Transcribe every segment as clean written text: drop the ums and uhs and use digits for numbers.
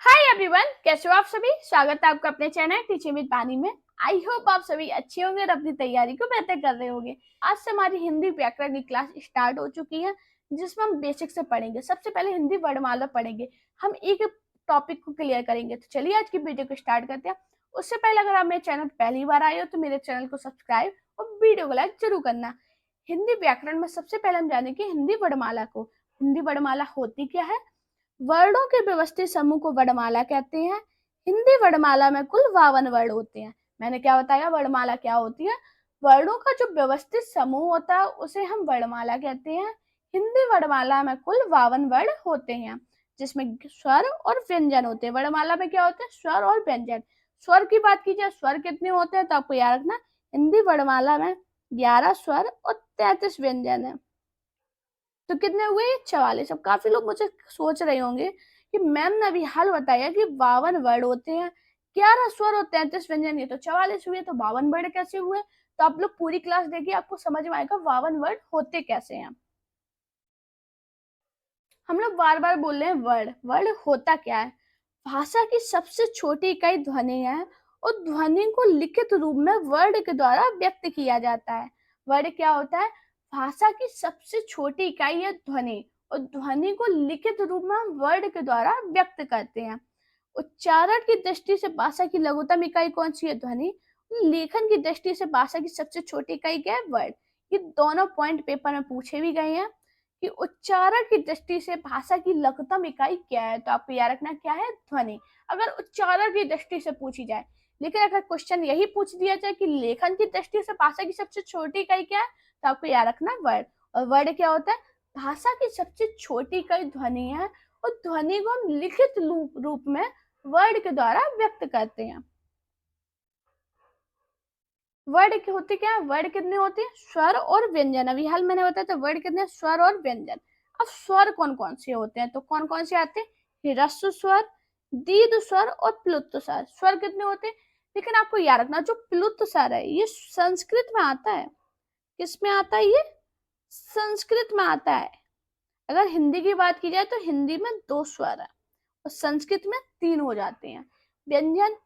Hi everyone, कैसे हो आप सभी। स्वागत है आपका अपने चैनल टीचिंग विद पानी में। आई होप आप सभी अच्छे होंगे और अपनी तैयारी को बेहतर कर रहे होंगे। आज से हमारी हिंदी व्याकरण की क्लास स्टार्ट हो चुकी है, जिसमें हम बेसिक से पढ़ेंगे। सबसे पहले हिंदी वर्णमाला पढ़ेंगे, हम एक टॉपिक को क्लियर करेंगे। तो चलिए आज की वीडियो को स्टार्ट करते हैं। उससे पहले अगर आप मेरे चैनल पहली बार आए हो तो मेरे चैनल को सब्सक्राइब और वीडियो को लाइक जरूर करना। हिंदी व्याकरण में सबसे पहले हम जानेंगे हिंदी वर्णमाला को। हिंदी वर्णमाला होती क्या है। वर्णों के व्यवस्थित समूह को वर्णमाला कहते हैं। हिंदी वर्णमाला में कुल 52 वर्ण होते हैं। मैंने क्या बताया, वर्णमाला क्या होती है। वर्णों का जो व्यवस्थित समूह होता है उसे हम वर्णमाला कहते हैं। हिंदी वर्णमाला में कुल 52 वर्ण होते हैं, जिसमें स्वर और व्यंजन होते हैं। वर्णमाला में क्या होते हैं, स्वर और व्यंजन। स्वर की बात की जाए, स्वर कितने होते हैं तो आपको याद रखना, हिंदी वर्णमाला में 11 स्वर और 33 व्यंजन है। तो कितने हुए, 44। अब काफी लोग मुझे सोच रहे होंगे कि मैम ने अभी हाल बताया कि 52 वर्ड होते हैं, 11 स्वर और 33 व्यंजन, ये तो 44 हुए, तो 52 वर्ड कैसे हुए। तो आप लोग पूरी क्लास देखिए, आपको समझ में आएगा 52 वर्ड होते कैसे हैं। हम लोग बार बार बोल रहे हैं वर्ड। वर्ड होता क्या है। भाषा की सबसे छोटी इकाई ध्वनि है और ध्वनि को लिखित रूप में वर्ड के द्वारा व्यक्त किया जाता है। वर्ड क्या होता है, भाषा की सबसे छोटी इकाई है ध्वनि, और ध्वनि को लिखित रूप में हम वर्ड के द्वारा व्यक्त करते हैं। उच्चारण की दृष्टि से भाषा की लघुतम इकाई कौन सी है, ध्वनि। लेखन की दृष्टि से भाषा की सबसे छोटी इकाई क्या है, वर्ड। ये दोनों पॉइंट पेपर में पूछे भी गए हैं कि उच्चारण की दृष्टि से भाषा की लघुतम इकाई क्या है, तो आपको याद रखना क्या है, ध्वनि। अगर उच्चारण की दृष्टि से पूछी जाए, लेकिन अगर क्वेश्चन यही पूछ दिया जाए कि लेखन की दृष्टि से भाषा की सबसे छोटी इकाई क्या है, तो आपको याद रखना वर्ड। और वर्ड क्या होता है, भाषा की सबसे छोटी इकाई ध्वनि है, और ध्वनि को हम लिखित रूप में वर्ड के द्वारा व्यक्त करते हैं। वर्ड होते क्या है, वर्ड कितने होते हैं, स्वर और व्यंजन। अभी हाल मैंने बताया था वर्ड कितने, स्वर और व्यंजन। अब स्वर कौन कौन से होते हैं, तो कौन कौन से आते हैं, ह्रस्व स्वर, दीर्घ स्वर और प्लुत स्वर। स्वर कितने होते हैं, लेकिन आपको याद रखना जो प्लुत स्वर है ये संस्कृत में आता है। किस में आता है, ये संस्कृत में आता है। अगर हिंदी की बात की जाए तो हिंदी में 2 स्वर है और संस्कृत में 3 हो जाते हैं। व्यंजन,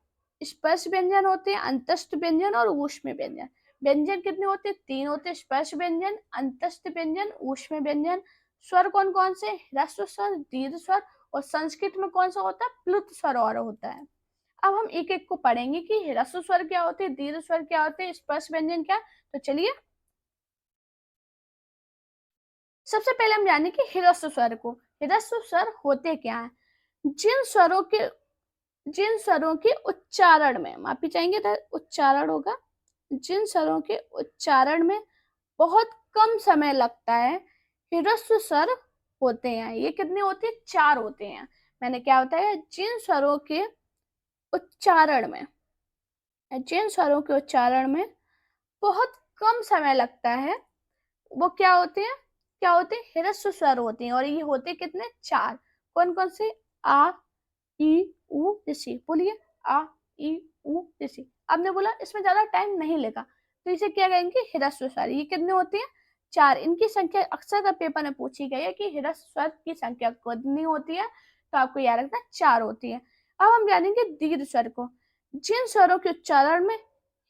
स्पर्श व्यंजन होते हैं, अंतस्थ व्यंजन और ऊष्म व्यंजन। व्यंजन कितने होते हैं, 3 होते हैं, स्पर्श व्यंजन, अंतस्थ व्यंजन, ऊष्म व्यंजन। स्वर कौन कौन से, ह्रस्व स्वर, दीर्घ स्वर, और संस्कृत में कौन सा होता है, प्लुत स्वर और होता है। अब हम एक एक को पढ़ेंगे कि ह्रस्व स्वर क्या होते हैं, दीर्घ स्वर क्या होते हैं, स्पर्श व्यंजन क्या। तो चलिए सबसे पहले हम जाने कि ह्रस्व स्वर को। ह्रस्व स्वर होते क्या है, जिन स्वरों के उच्चारण में, माफी चाहेंगे तो उच्चारण होगा, जिन स्वरों के उच्चारण में बहुत कम समय लगता है, ह्रस्व स्वर होते हैं। ये कितने होते हैं, 4 होते हैं। मैंने क्या बताया, उच्चारण में जिन स्वरों के उच्चारण में बहुत कम समय लगता है, वो क्या होते हैं, ह्रस्व स्वर होते हैं। और ये होते कितने, 4। कौन कौन से, आ, ई, उ, ऋषि। बोलिए, आ, ई, उ, ऋषि। आपने बोला इसमें ज्यादा टाइम नहीं लेगा, तो इसे क्या कहेंगे, ह्रस्व स्वर। ये कितने होते हैं, 4। इनकी संख्या अक्सर का पेपर में पूछी गई है कि ह्रस्व स्वर की संख्या कितनी होती है, तो आपको याद रखना 4 होती है। अब हम जानेंगे दीर्घ स्वर को। जिन स्वरों के उच्चारण में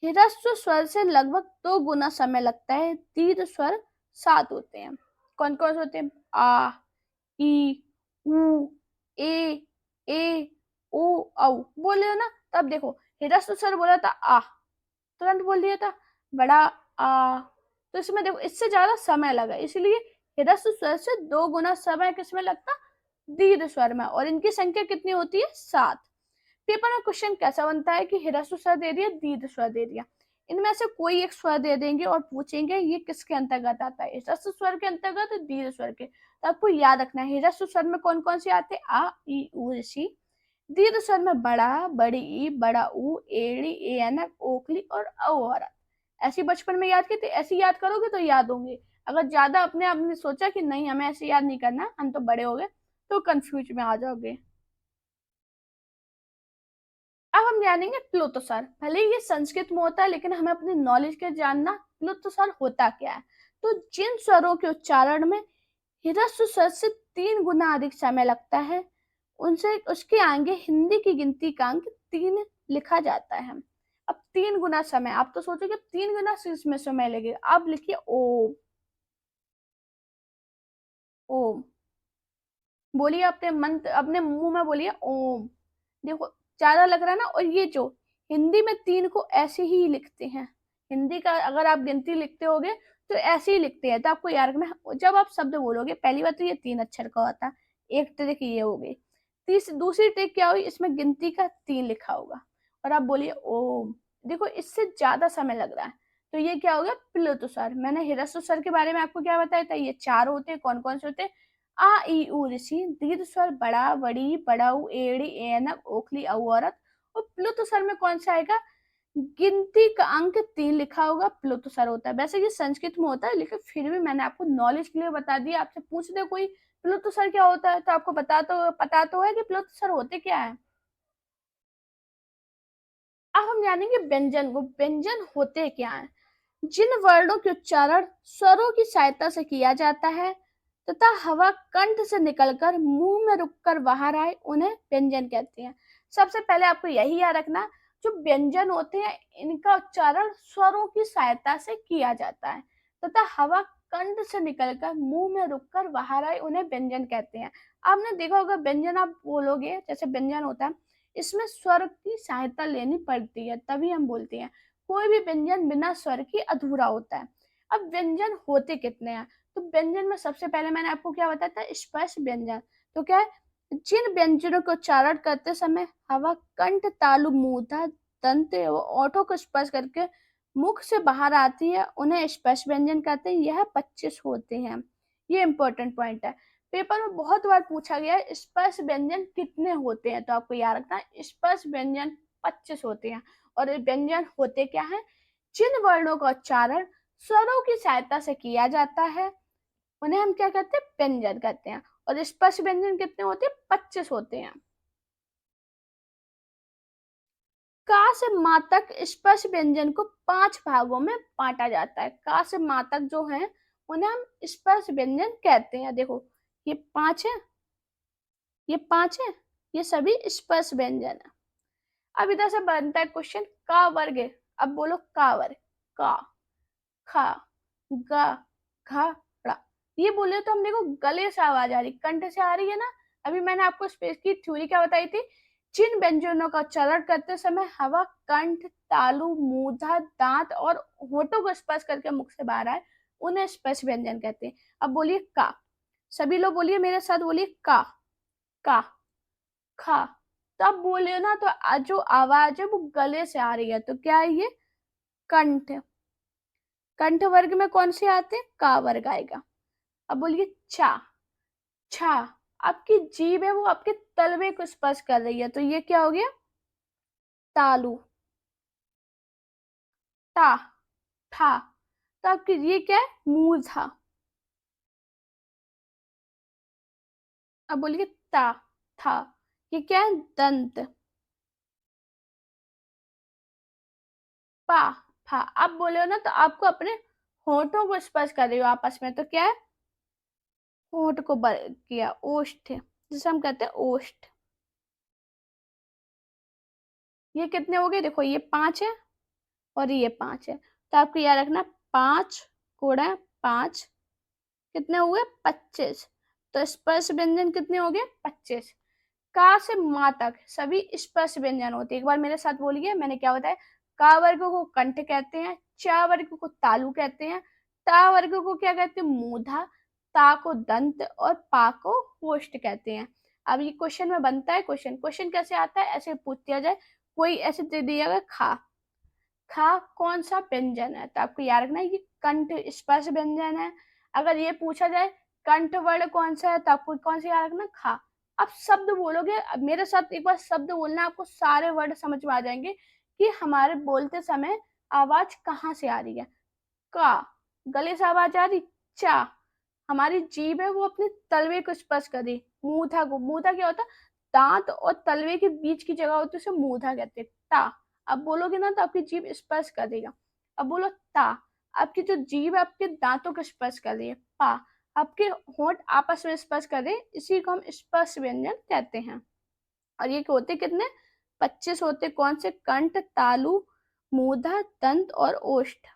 ह्रस्व स्वर से लगभग 2 गुना समय लगता है, दीर्घ स्वर 7 होते हैं। कौन कौन से होते हैं, आ, ई, उ, ए, ओ, औ। बोले हो ना, तब देखो ह्रस्व स्वर बोला था आ, तुरंत बोल दिया था बड़ा आ। तो इसमें देखो इससे ज्यादा समय लगा, इसलिए ह्रस्व स्वर से 2 गुना समय किसमें लगता, दीर्घ स्वर में। और इनकी संख्या कितनी होती है, 7। पेपर में क्वेश्चन कैसा बनता है कि ह्रस्व स्वर दे दिया, दीर्घ स्वर दे दिया, इनमें से कोई एक स्वर दे देंगे और पूछेंगे ये किसके अंतर्गत आता है, ह्रस्व स्वर के अंतर्गत, दीर्घ स्वर के। तो आपको याद रखना है ह्रस्व स्वर में कौन कौन से आते हैं, आ, ई, उ, ऋषि। दीर्घ स्वर में बड़ा, बड़ी ई, बड़ा ऊ, एड़ी, ऐनक, ओखली और औरत। ऐसी बचपन में याद की थी, ऐसी याद करोगे तो याद होंगे। अगर ज्यादा अपने आपने सोचा कि नहीं हमें ऐसे याद नहीं करना, हम तो बड़े हो गए, तो कंफ्यूज में आ जाओगे। अब हम जानेंगे प्लुत स्वर। भले ही ये संस्कृत में होता है, लेकिन हमें अपनी नॉलेज के जानना प्लुत स्वर होता क्या है। तो जिन स्वरों के उच्चारण में ह्रस्व स्वर से 3 गुना अधिक समय लगता है, उनसे उसके आगे हिंदी की गिनती का अंक 3 लिखा जाता है। अब 3 गुना समय, आप तो सोचोगे 3 गुना इसमें समय लगेगा। अब लिखिए ओम। ओम बोलिए, अपने मन, अपने मुंह में बोलिए ओम। देखो ज्यादा लग रहा है ना। और ये जो हिंदी में 3 को ऐसे ही लिखते हैं, हिंदी का अगर आप गिनती लिखते होगे तो ऐसे ही लिखते हैं। तो आपको याद रखना, जब आप शब्द बोलोगे पहली बात तो ये 3 अक्षर का होता है। एक ट्रिक ये हो गई। दूसरी ट्रिक क्या हुई, इसमें गिनती का 3 लिखा होगा और आप बोलिए ओम। देखो इससे ज्यादा समय लग रहा है, तो ये क्या हो गया, प्लुत स्वर। मैंने ह्रस्व स्वर के बारे में आपको क्या बताया था, ये 4 होते हैं। कौन कौन से होते हैं, आ ई उ ऋषि, दीर्घ स्वर बड़ा बड़ी बड़ाऊ एड़ी ऐनक ओखली औ औरत। और प्लुत स्वर में कौन सा आएगा, गिनती का अंक 3 लिखा होगा, प्लुत स्वर होता है। वैसे ये संस्कृत में होता है, लेकिन फिर भी मैंने आपको नॉलेज के लिए बता दिया। आपसे पूछ दे कोई प्लुत स्वर क्या होता है, तो आपको पता तो है कि प्लुत स्वर होते क्या है। अब हम जानेंगे व्यंजन को। व्यंजन होते क्या है, जिन वर्णों के उच्चारण स्वरों की सहायता से किया जाता है तथा हवा कंठ से निकलकर मुंह में रुककर बाहर आए, उन्हें व्यंजन कहते हैं। सबसे पहले आपको यही याद रखना, जो व्यंजन होते हैं इनका उच्चारण स्वरों की सहायता से किया जाता है तथा हवा कंठ से निकलकर मुंह में रुककर बाहर आए, उन्हें व्यंजन कहते हैं। आपने देखा होगा व्यंजन आप बोलोगे, जैसे व्यंजन होता है इसमें स्वर की सहायता लेनी पड़ती है तभी हम बोलते हैं। कोई भी व्यंजन बिना स्वर की अधूरा होता है। अब व्यंजन होते कितने हैं, तो व्यंजन में सबसे पहले मैंने आपको क्या बताया था, स्पर्श व्यंजन। तो क्या है, जिन व्यंजनों को उच्चारण करते समय हवा कंठ तालु मूर्धा दंत एवं ओठों को स्पर्श करके मुख से बाहर आती है, उन्हें स्पर्श व्यंजन कहते हैं। यह 25 होते हैं। ये इंपॉर्टेंट पॉइंट है, पेपर में बहुत बार पूछा गया है स्पर्श व्यंजन कितने होते हैं, तो आपको याद रखना है स्पर्श व्यंजन 25 होते हैं। और व्यंजन होते क्या है, जिन वर्णों का उच्चारण स्वरों की सहायता से किया जाता है उन्हें हम क्या कहते हैं, व्यंजन कहते हैं। और स्पर्श व्यंजन कितने होते हैं, 25 होते हैं। का से मा तक स्पर्श व्यंजन को 5 भागों में बांटा जाता है। का से मा तक जो है उन्हें हम स्पर्श व्यंजन कहते हैं। देखो ये 5 है, ये 5 है, ये सभी स्पर्श व्यंजन है। अब इधर से बनता है क्वेश्चन, का वर्ग है। अब बोलो का वर्ग, का, खा, गा, घा, ड़ा। ये बोले तो हम देखो गले से आवाज आ रही, कंठ से आ रही है ना। अभी मैंने आपको स्पेस की थ्योरी क्या बताई थी, जिन व्यंजनों का उच्चारण करते समय हवा कंठ तालु मूधा दांत और होठों को स्पर्श करके मुख से बाहर आए, उन्हें स्पर्श व्यंजन कहते हैं। अब बोलिए का, सभी लोग बोलिए मेरे साथ, बोलिए का, खा। तो आप बोले ना, तो जो आवाज है वो गले से आ रही है, तो क्या है ये, कंठ। कंठ वर्ग में कौन से आते हैं, का वर्ग आएगा। अब बोलिए चा, छा। आपकी जीभ है वो आपके तलवे को स्पर्श कर रही है, तो ये क्या हो गया, तालु। ता, ठा। तो आपकी ये क्या है, मूर्धा। अब बोलिए ता, था। ये क्या है, दंत। पा, फा। आप बोले हो ना, तो आपको अपने होठों को स्पर्श कर रही हो आपस में, तो क्या है, होठ को किया, ओष्ठ, जिसे हम कहते हैं ओष्ठ। ये कितने हो गए, देखो ये 5 है और ये 5 है, तो आपको याद रखना 5 गुणा 5 कितने हुए, 25। तो स्पर्श व्यंजन कितने हो गए, 25। का से मा तक सभी स्पर्श व्यंजन होते हैं। एक बार मेरे साथ बोलिए, मैंने क्या बताया, का वर्ग को कंठ कहते हैं, चा वर्ग को तालु कहते हैं, ता वर्ग को क्या कहते हैं, मूधा, ता को दंत और पा को होष्ठ कहते हैं। अब ये क्वेश्चन में बनता है, क्वेश्चन क्वेश्चन कैसे आता है, ऐसे पूछ दिया जाए, कोई ऐसे दे दिया खा, खा कौन सा व्यंजन है, तो आपको याद रखना है ये कंठ स्पर्श व्यंजन है। अगर ये पूछा जाए कंठ वर्ण कौन सा है, तो आपको कौन सा याद रखना, खा। आप शब्द बोलोगे, अब मेरे साथ एक बार शब्द बोलना, आपको सारे वर्ड समझ में आ जाएंगे कि हमारे बोलते समय आवाज कहाँ से आ रही है। का, गले से आवाज आ रही, चा, हमारी जीभ है वो अपने तलवे को स्पर्श कर रही, मूधा को, मूधा क्या होता है, दांत और तलवे के बीच की जगह होती है, उसे मूधा कहते हैं। ता, अब बोलोगे ना तो आपकी जीभ स्पर्श कर देगा। अब बोलो ता, आपकी जो जीभ है आपके दांतों को स्पर्श कर रही है। पा, आपके होंठ आपस में स्पर्श कर रहे हैं, इसी को हम स्पर्श व्यंजन कहते हैं। और ये होते कितने, 25 होते। कौन से, कंठ, तालु, मूधा, दंत और ओष्ठ।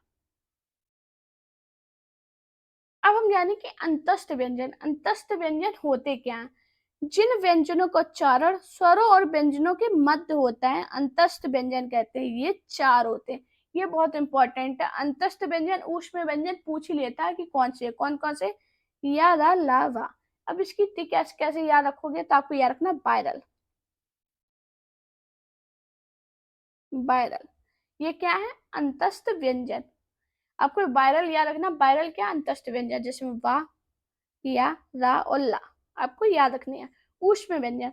अब हम जाने कि अंतस्थ व्यंजन। अंतस्थ व्यंजन होते क्या हैं? जिन व्यंजनों का उच्चारण स्वरों और व्यंजनों के मध्य होता है, अंतस्थ व्यंजन कहते हैं। ये 4 होते हैं। ये बहुत इंपॉर्टेंट है। अंतस्थ व्यंजन ऊष्म व्यंजन पूछ ही लेता है कि कौन कौन से, या, रा, ला, वा। अब इसकी कैसे कैसे याद रखोगे, तो आपको याद रखना वायरल। वायरल ये क्या है, अंतस्थ व्यंजन। आपको वायरल याद रखना। वायरल क्या, अंतस्थ व्यंजन, जिसमें वा, या, रा और ला आपको याद रखनी है। ऊष्म व्यंजन,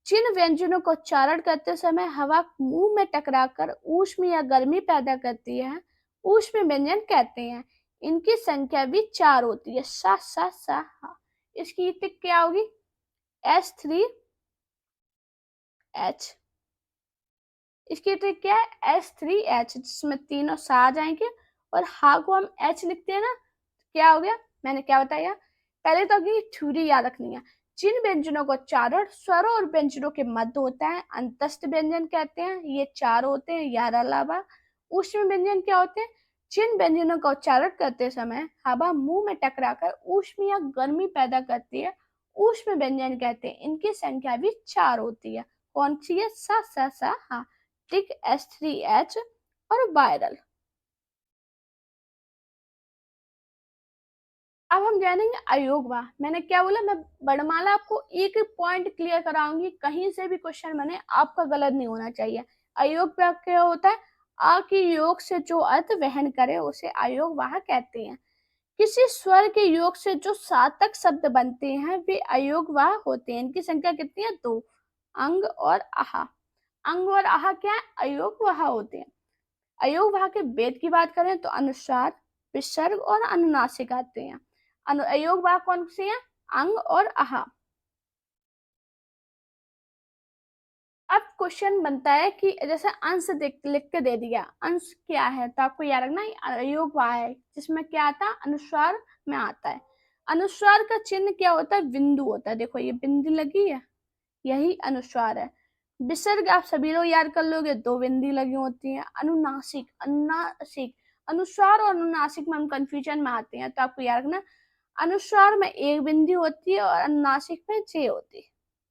जिन व्यंजनों का उच्चारण करते समय हवा मुंह में टकराकर ऊष्म या गर्मी पैदा करती है, ऊष्म व्यंजन कहते हैं। इनकी संख्या भी 4 होती है। सा, सा, सा, हा। इसकी टिक क्या होगी, S3H। इसकी ट्रिक क्या है, S3H, जिसमें तीनों सा आ जाएंगे और हा को हम H लिखते हैं ना, क्या हो गया, मैंने क्या बताया। पहले तो अभी थ्योरी याद रखनी है। जिन व्यंजनों का उच्चारण स्वरों और व्यंजनों के मध्य होता है, अंतस्थ व्यंजन कहते हैं। ये 4 होते हैं, यार अलावा। ऊष्म व्यंजन क्या होते हैं, जिन व्यंजनों का उच्चारण करते समय हवा मुंह में टकराकर ऊष्म या गर्मी पैदा करती है, ऊष्म व्यंजन कहते हैं। इनकी संख्या भी 4 होती है। कौन सी है, सा, सा, सा, हा, टिक, S3H और वायरल। अब हम जानेंगे अयोगवाह। मैंने क्या बोला, मैं वर्णमाला आपको एक पॉइंट क्लियर कराऊंगी, कहीं से भी क्वेश्चन बने आपका गलत नहीं होना चाहिए। अयोगवाह क्या होता है, आ की योग से जो अर्थ वहन करे उसे अयोगवाह कहते हैं। किसी स्वर के योग से जो सार्थक शब्द बनते हैं वे अयोगवाह होते हैं। इनकी संख्या कितनी है, 2, अंग और आहा। अंग और आहा क्या है, अयोगवाह होते हैं। अयोगवाह के वेद की बात करें तो अनुस्वार, विसर्ग और अनुनासिक आते हैं। अयोगवाह कौन से हैं, अंग और आहा। अब क्वेश्चन बनता है कि जैसे अंश लिख के दे दिया, अंश क्या है, तो आपको याद रखना अयोगवाह है, जिसमें क्या आता है, अनुस्वार में आता है। अनुस्वार का चिन्ह क्या होता है, बिंदु होता है। देखो ये बिंदी लगी है, यही अनुस्वार है। विसर्ग आप सभी लोग याद कर लोगे, 2 बिंदी लगी होती हैं। अनुनासिक, अनुनासिक, अनुस्वार और अनुनासिक में हम कंफ्यूजन में आते हैं, तो आपको याद रखना अनुस्वार में 1 बिंदी होती है और अनुनासिक में 6 होती है।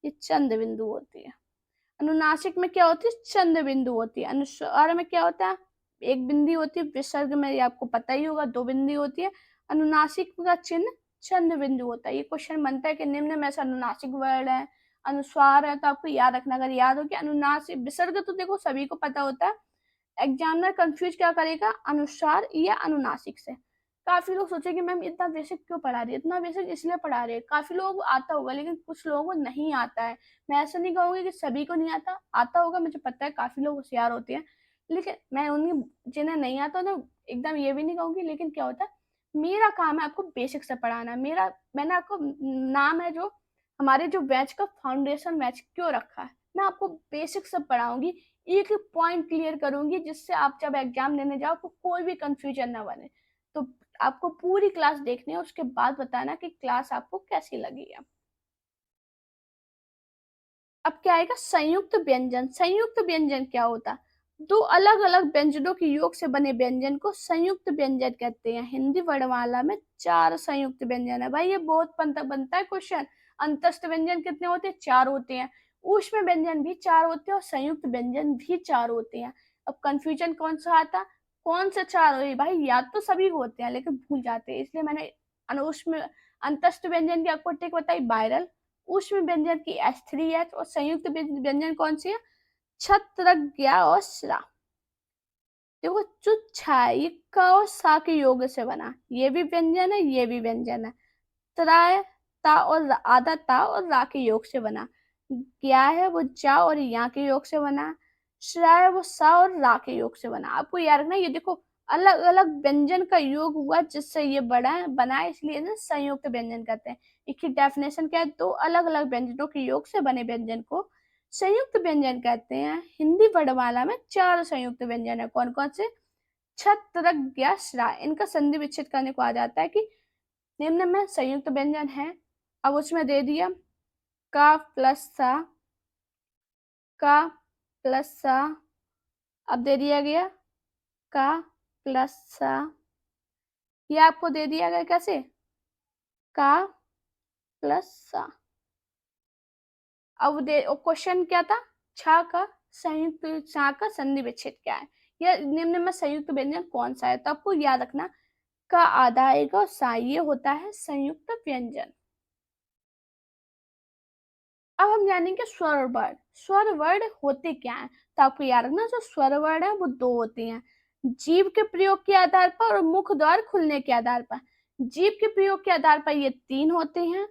ये चंद बिंदु होती है। अनुनासिक में क्या होती है, चंद बिंदु होती है। अनुस्वार में क्या होता है, 1 बिंदी होती है। विसर्ग में ये आपको पता ही होगा, 2 बिंदी होती है। अनुनासिक का चिन्ह चंद बिंदु होता है। ये क्वेश्चन बनता है कि निम्न में से अनुनासिक वर्ण है, अनुस्वार है, तो आपको याद रखना। अगर याद हो कि अनुनासिक, विसर्ग तो देखो सभी को पता होता है। एग्जामिनर कंफ्यूज क्या करेगा, अनुस्वार या अनुनासिक से। काफी लोग सोचेंगे मैम इतना बेसिक क्यों पढ़ा रही है, इतना बेसिक इसलिए पढ़ा रही है। काफी लोगों को आता होगा लेकिन कुछ लोगों को नहीं आता है। मैं ऐसा नहीं कहूंगी कि सभी को नहीं आता, आता होगा, मुझे पता है काफी लोग होशियार होते हैं। लेकिन मैं उन्हीं जिन्हें नहीं आता ना, एकदम ये भी नहीं कहूंगी। लेकिन क्या होता है, मेरा काम है आपको बेसिक से पढ़ाना। मैंने आपको नाम है जो हमारे जो बैच का फाउंडेशन बैच क्यों रखा है, मैं आपको बेसिक से पढ़ाऊंगी। एक एक पॉइंट क्लियर करूंगी, जिससे आप जब एग्जाम देने जाओ आपको कोई भी कंफ्यूजन ना बने। तो आपको पूरी क्लास देखनी है, उसके बाद बताना कि क्लास आपको कैसी लगी है। अब क्या आएगा, संयुक्त व्यंजन। संयुक्त व्यंजन क्या होता है, 2 अलग अलग व्यंजनों के योग से बने व्यंजन को संयुक्त व्यंजन कहते हैं। हिंदी वर्णमाला में 4 संयुक्त व्यंजन है। भाई ये बहुत बनता है क्वेश्चन। अंतस्थ व्यंजन कितने होते हैं, 4 होते हैं। ऊष्म व्यंजन भी 4 होते हैं और संयुक्त व्यंजन भी 4 होते हैं। अब कंफ्यूजन कौन सा आता, कौन से 4 हो, भाई याद तो सभी होते हैं लेकिन भूल जाते हैं, इसलिए मैंने अनुष्म अंतस्थ व्यंजन की आपको ट्रिक बताई, वायरल। ऊष्म व्यंजन की S3H और संयुक्त व्यंजन कौन सी है, छत्रज्ञा और श्रा। देखो जो छा, ये क और सा के योग से बना, ये भी व्यंजन है, ये भी व्यंजन है। त्राय, ता और आधा ता और रा के योग से बना। क्या है, वो जा और या के योग से बना। श्राय वो सा और रा के योग से बना। आपको याद रखना, ये देखो अलग अलग व्यंजन का योग हुआ जिससे ये बना है, इसलिए इन्हें संयुक्त व्यंजन कहते हैं। इसकी डेफिनेशन क्या है, 2 अलग अलग व्यंजनों के योग से बने व्यंजन को संयुक्त व्यंजन कहते हैं। हिंदी वर्णमाला में 4 संयुक्त व्यंजन है। कौन कौन से, छत्रज्ञ, श्रा। इनका संधि विच्छेद करने को आ जाता है कि निम्न में संयुक्त व्यंजन है। अब उसमें दे दिया का प्लस सा, का प्लस सा, अब दे दिया गया का प्लस सा, ये आपको दे दिया गया कैसे, का प्लस सा। अब क्वेश्चन क्या था, छा का संयुक्त, छा का संधि विच्छेद क्या है, या निम्न में संयुक्त व्यंजन कौन सा है। तो आपको याद रखना का आधा आएगा और सा, ये होता है संयुक्त व्यंजन। अब हम जानेंगे स्वर वर्ण। स्वर वर्ण होते क्या है, तो आपको याद रखना जो स्वर वर्ण है वो दो होते हैं, जीभ के प्रयोग के आधार पर और मुख द्वार खुलने के आधार पर। जीभ के प्रयोग के आधार पर ये 3 होते हैं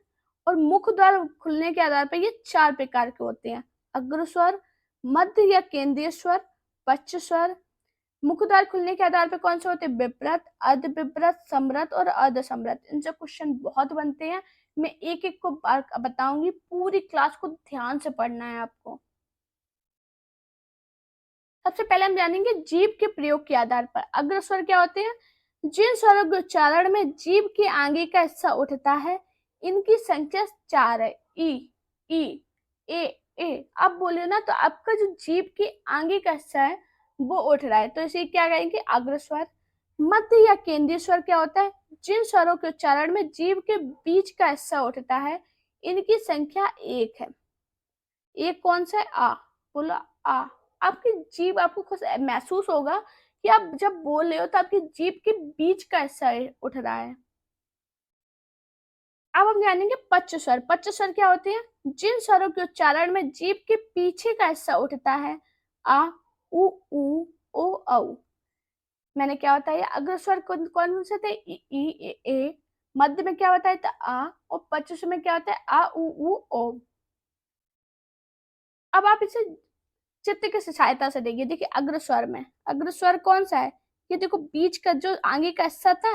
और मुख द्वार खुलने के आधार पर ये 4 प्रकार के होते हैं, अग्र स्वर, मध्य या केंद्रीय स्वर, पश्च स्वर। मुख द्वार खुलने के आधार पर कौन से होते हैं, विव्रत, अर्ध विव्रत, समृत और अर्ध समृत। इनसे क्वेश्चन बहुत बनते हैं, मैं एक एक को बताऊंगी, पूरी क्लास को ध्यान से पढ़ना है आपको। सबसे पहले हम जानेंगे जीभ के प्रयोग के आधार पर। अग्र स्वर क्या होते हैं, जिन स्वरों के उच्चारण में जीभ के आगे का हिस्सा उठता है इनकी संख्या 4 है, ई, ई, ए। अब बोले ना तो आपका जो जीभ के आगे का हिस्सा है वो उठ रहा है, तो इसे क्या कहेंगे, अग्र स्वर। मध्य या केंद्रीय स्वर क्या होता है, जिन स्वरों के उच्चारण में जीभ के बीच का हिस्सा उठता है इनकी संख्या 1 है। एक कौन सा है, आ, बोलो आ। आपकी जीभ, आपको खुद महसूस होगा कि आप जब बोल रहे हो तो आपकी जीभ के बीच का हिस्सा उठ रहा है। अब हम जानेंगे पच्च स्वर। पच्च स्वर क्या होते हैं, जिन स्वरों के उच्चारण में जीभ के पीछे का हिस्सा उठता है, आ, उ, ओ, औ। मैंने क्या बताया, अग्र स्वर कौन कौन से थे, ई, ए। मध्य में क्या होता है, तो आ, और पच्च स्वर में क्या होता है, आ, उ, ओ। अब आप इसे चित्र की सहायता से देखिए, देखिए अग्र स्वर में, अग्र स्वर कौन सा है, ये देखो बीच का जो आगे का हिस्सा था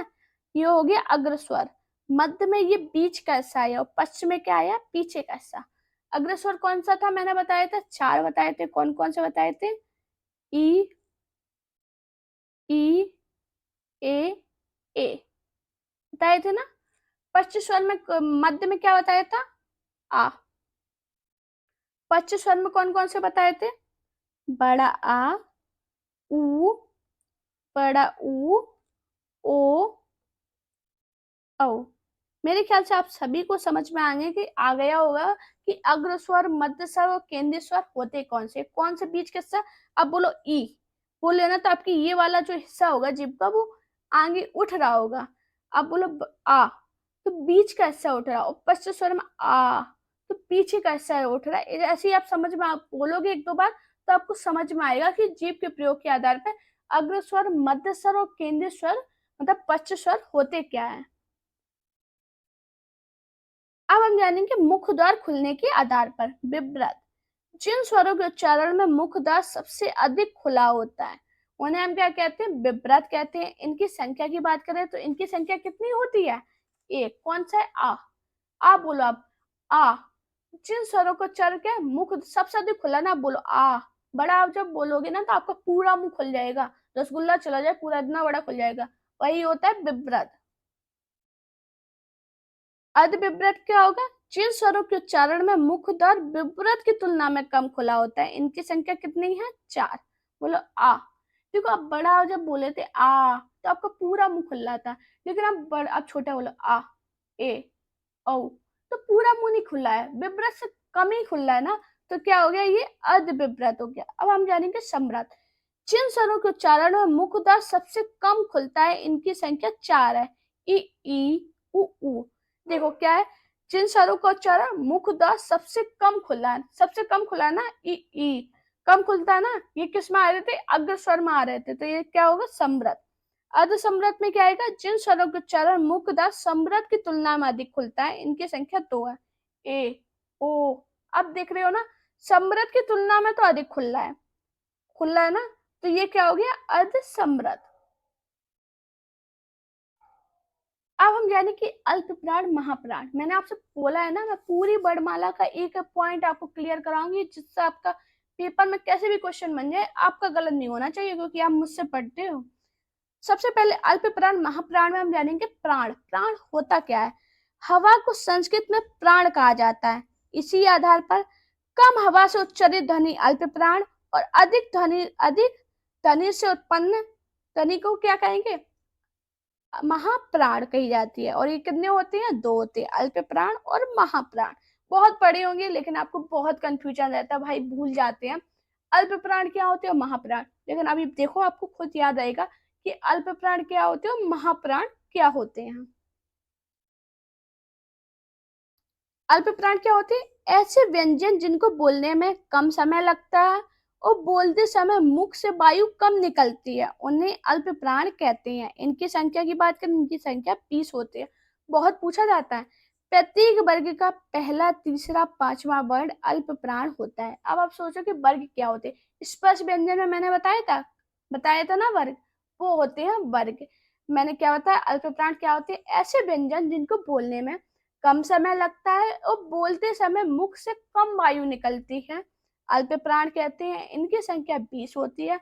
ये हो गया अग्र स्वर, मध्य में ये बीच का हिस्सा आया और पश्चिम में क्या आया, पीछे का हिस्सा। अग्र स्वर कौन सा था, मैंने बताया था 4 बताए थे, कौन कौन से बताए थे, ई, ई, ए बताए थे ना। पश्च स्वर में मध्य में क्या बताया था, आ। पश्च स्वर में कौन कौन से बताए थे, बड़ा आ, उ, बड़ा उ, ओ, औ। मेरे ख्याल से आप सभी को समझ में आ गया होगा कि अग्र स्वर, मध्य स्वर और केंद्रीय स्वर होते कौन से बीच के हिस्सा। अब बोलो ई, बोले ना तो आपकी ये वाला जो हिस्सा होगा जीभ का वो आगे उठ रहा होगा। अब बोलो आ, तो बीच का हिस्सा उठ रहा है, और पश्च स्वर में आ, तो पीछे का हिस्सा उठ रहा है। ऐसे ही आप समझ में, आप बोलोगे एक दो बार तो आपको समझ में आएगा कि जीभ के प्रयोग के आधार पर अग्र स्वर, मध्य स्वर और केंद्रीय स्वर मतलब पश्च स्वर होते क्या है। अब हम जानेंगे मुख द्वार खुलने के आधार पर। विव्रत, जिन स्वरों के उच्चारण में मुख द्वार सबसे अधिक खुला होता है उन्हें हम क्या कहते हैं, विव्रत कहते हैं। इनकी संख्या की बात करें तो इनकी संख्या कितनी होती है, एक। कौन सा है, आ बोलो आप, आ। जिन स्वरों को उच्चारण क्या मुख सबसे अधिक खुला ना, बोलो आ। बड़ा आप जब बोलोगे ना तो आपका पूरा मुंह खुल जाएगा, रसगुल्ला चला जाए पूरा, इतना बड़ा खुल जाएगा, वही होता है विव्रत। अर्धविव्रत क्या होगा, जिन स्वरों के उच्चारण में मुख द्वार विव्रत की तुलना में कम खुला होता है, इनकी संख्या कितनी है, 4। बोलो आ। देखो आप बड़ा जब बोले थे आ तो आपका पूरा मुंह खुला था, लेकिन आप छोटा बोलो आ, ए, ओ, तो पूरा मुंह नहीं खुला है, विव्रत से कम ही खुला है ना, तो क्या हो गया, ये अर्धविव्रत हो गया। अब हम जानेंगे सम्रत। जिन स्वरों के उच्चारण में मुख द्वार सबसे कम खुलता है इनकी संख्या 4 है, ई, उ। देखो क्या है, जिन स्वरों का उच्चारण मुख द्वार सबसे कम खुला है, सबसे कम खुला है ना, ई कम खुलता है ना, ये किस में आ रहे थे, अग्र स्वर में आ रहे थे, तो ये क्या होगा, सम्रत। अर्ध सम्रत में क्या आएगा, जिन स्वरों के उच्चारण मुख द्वार सम्रत की तुलना में अधिक खुलता है इनकी संख्या 2 है, ए, ओ। अब देख रहे हो ना, सम्रत की तुलना में तो अधिक खुला है ना, तो ये क्या हो गया, अर्ध सम्रत। अब हम जाने कि अल्प प्राण महाप्राण। मैंने आपसे बोला है ना, मैं पूरी वर्णमाला का एक एक पॉइंट आपको क्लियर कराऊंगी, जिससे आपका पेपर में कैसे भी क्वेश्चन बन जाए आपका गलत नहीं होना चाहिए, क्योंकि आप मुझसे पढ़ते हो। सबसे पहले अल्प प्राण महाप्राण में हम जानेंगे प्राण। प्राण होता क्या है, हवा को संस्कृत में प्राण कहा जाता है। इसी आधार पर कम हवा से उच्चारित ध्वनि अल्प प्राण और अधिक ध्वनि से उत्पन्न ध्वनि को क्या कहेंगे, महाप्राण कही जाती है। और ये कितने होते हैं, 2 होते हैं, अल्प प्राण और महाप्राण। बहुत पढ़े होंगे लेकिन आपको बहुत कंफ्यूजन रहता है भाई, भूल जाते हैं अल्प प्राण क्या होते हैं और महाप्राण। लेकिन अभी देखो आपको खुद याद आएगा कि अल्प प्राण क्या होते हैं और महाप्राण क्या होते हैं। अल्प प्राण क्या होते हैं, ऐसे व्यंजन जिनको बोलने में कम समय लगता है और बोलते समय मुख से वायु कम निकलती है, उन्हें अल्प प्राण कहते हैं। इनकी संख्या की बात करें, इनकी संख्या 20 होती है। बहुत पूछा जाता है, प्रत्येक वर्ग का पहला तीसरा पांचवा वर्ण अल्प प्राण होता है। अब आप सोचो कि वर्ग क्या होते हैं। स्पर्श व्यंजन में मैंने बताया था ना वर्ग, वो होते हैं वर्ग। मैंने क्या बताया, अल्प प्राण क्या होते हैं, ऐसे व्यंजन जिनको बोलने में कम समय लगता है और बोलते समय मुख से कम वायु निकलती है, अल्प प्राण कहते हैं। इनकी संख्या 20 होती है।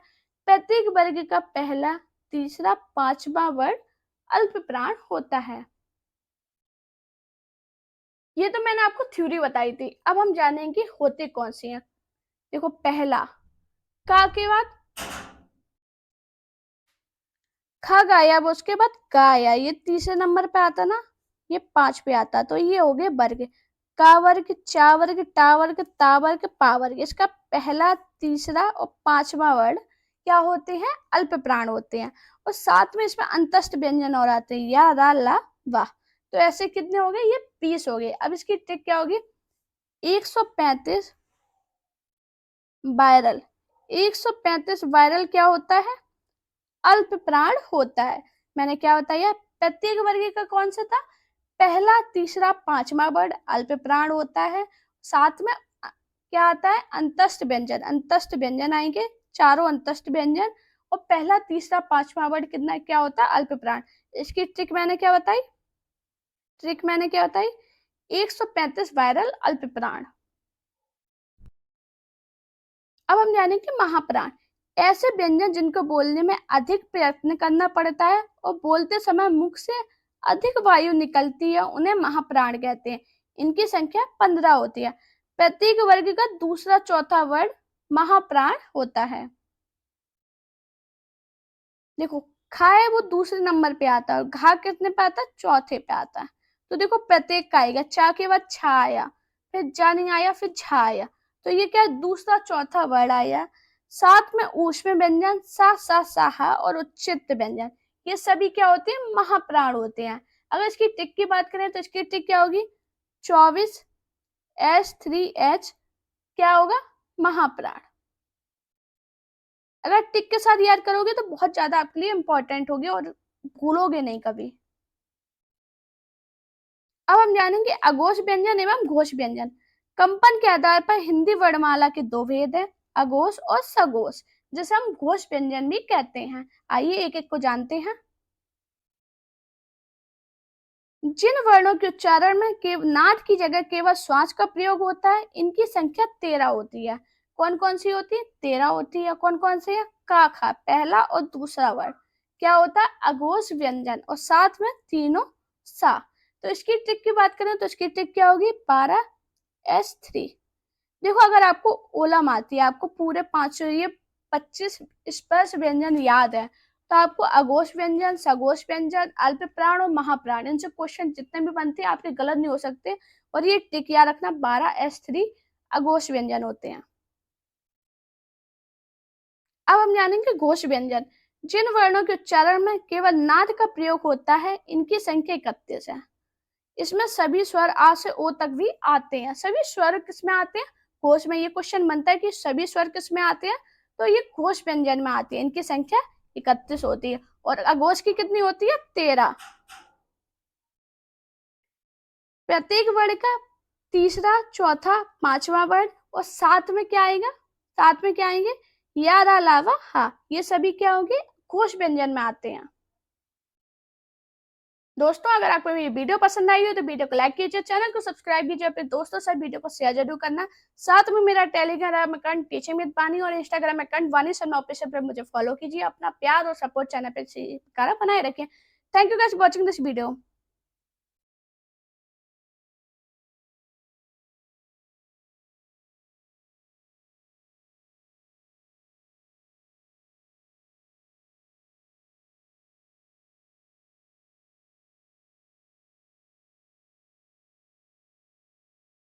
प्रत्येक वर्ग का पहला तीसरा पांचवा वर्ण अल्प प्राण होता है। ये तो मैंने आपको थ्योरी बताई थी। अब हम जानेंगे होते कौन से हैं। देखो, पहला का के बाद खग आया, अब उसके बाद का आया, ये तीसरे नंबर पे आता ना, ये 5 पे आता, तो ये हो गए वर्ग। का वर्ग, चा वर्ग, टा वर्ग, ता वर्ग, पा वर्ग। इसका पहला तीसरा और पांचवा वर्ण क्या होते हैं, अल्प प्राण होते हैं। और साथ में इसमें अंतस्थ व्यंजन और आते हैं, या, रा, ला, वाह। तो ऐसे कितने हो गए, ये 20 हो गए। अब इसकी ट्रिक क्या होगी, 135 वायरल। 135 वायरल क्या होता है, अल्प प्राण होता है। मैंने क्या बताया, प्रत्येक वर्ग का कौन सा था, पहला तीसरा पांचवा वर्ण अल्प प्राण होता है। साथ में क्या आता है, अंतस्थ व्यंजन। अंतस्थ व्यंजन आएंगे, चारों अंतस्थ व्यंजन। और पहला तीसरा पांचवा वर्ण कितना क्या होता है, अल्प प्राण। इसकी ट्रिक मैंने क्या बताई, 135 वायरल अल्प प्राण। अब हम जानेंगे महाप्राण। ऐसे व्यंजन जिनको बोलने में अधिक प्रयत्न करना पड़ता है और बोलते समय मुख से अधिक वायु निकलती है, उन्हें महाप्राण कहते हैं। इनकी संख्या 15 होती है। प्रत्येक वर्ग का दूसरा चौथा वर्ण महाप्राण होता है। देखो, खा है वो दूसरे नंबर पे आता है और घा कितने पे आता है, चौथे पे आता है। तो देखो, प्रत्येक का आएगा, चा के बाद छा आया, फिर जा नहीं आया, फिर झा आया। तो ये क्या, दूसरा चौथा वर्ण आया। साथ में ऊष्म व्यंजन सा, सा, साहा और उच्चित व्यंजन, ये सभी क्या होते हैं, महाप्राण होते हैं। अगर इसकी टिक की बात करें तो इसकी टिक क्या होगी, 24H3H क्या होगा, महाप्राण। अगर टिक के साथ याद करोगे तो बहुत ज्यादा आपके लिए इंपॉर्टेंट होगी और भूलोगे नहीं कभी। अब हम जानेंगे अघोष व्यंजन एवं घोष व्यंजन। कंपन के आधार पर हिंदी वर्णमाला के 2 भेद हैं, अघोष और सघोष, जिसे हम घोष व्यंजन भी कहते हैं। आइए एक एक को जानते हैं। जिन वर्णों के उच्चारण में नाद की जगह केवल श्वास का प्रयोग होता है, इनकी संख्या 13 होती है। कौन कौन सी होती है, 13 होती है। कौन कौन से है, का, खा, पहला और दूसरा वर्ण क्या होता है, अघोष व्यंजन, और साथ में तीनों सा। तो इसकी ट्रिक की बात करें तो इसकी ट्रिक क्या होगी, 12S3। देखो, अगर आपको ओलम आती है, आपको पूरे 500 ये 25 स्पर्श व्यंजन याद है, तो आपको अघोष व्यंजन, सघोष व्यंजन, अल्प प्राण और महाप्राण, इनसे क्वेश्चन जितने भी बनते हैं आपके गलत नहीं हो सकते। और ये टिक याद रखना, 12S3 अघोष व्यंजन होते हैं। अब हम जानेंगे घोष व्यंजन। जिन वर्णों के उच्चारण में केवल नाद का प्रयोग होता है, इनकी संख्या 31 है। इसमें सभी स्वर आ से ओ तक भी आते हैं। सभी स्वर किसमें आते हैं, घोष में। ये क्वेश्चन बनता है कि सभी स्वर किसमें आते हैं, तो ये घोष व्यंजन में आती है। इनकी संख्या 31 होती है। और अघोष की कितनी होती है, 13। प्रत्येक वर्ण का तीसरा चौथा पांचवा वर्ण, और साथ में क्या आएगा, साथ में क्या आएंगे, या, रा, ला, वा, हा, ये सभी क्या होंगे, घोष व्यंजन में आते हैं। दोस्तों, अगर आपको मेरी वीडियो पसंद आई हो तो वीडियो को लाइक कीजिए, चैनल को सब्सक्राइब कीजिए, अपने दोस्तों से वीडियो को शेयर जरूर करना। साथ में मेरा टेलीग्राम अकाउंट टीचिंग विद वानी और इंस्टाग्राम अकाउंट वानी शर्मा ऑफिशियल पर मुझे फॉलो कीजिए। अपना प्यार और सपोर्ट चैनल पर बनाए रखें। Thank you guys for watching this video.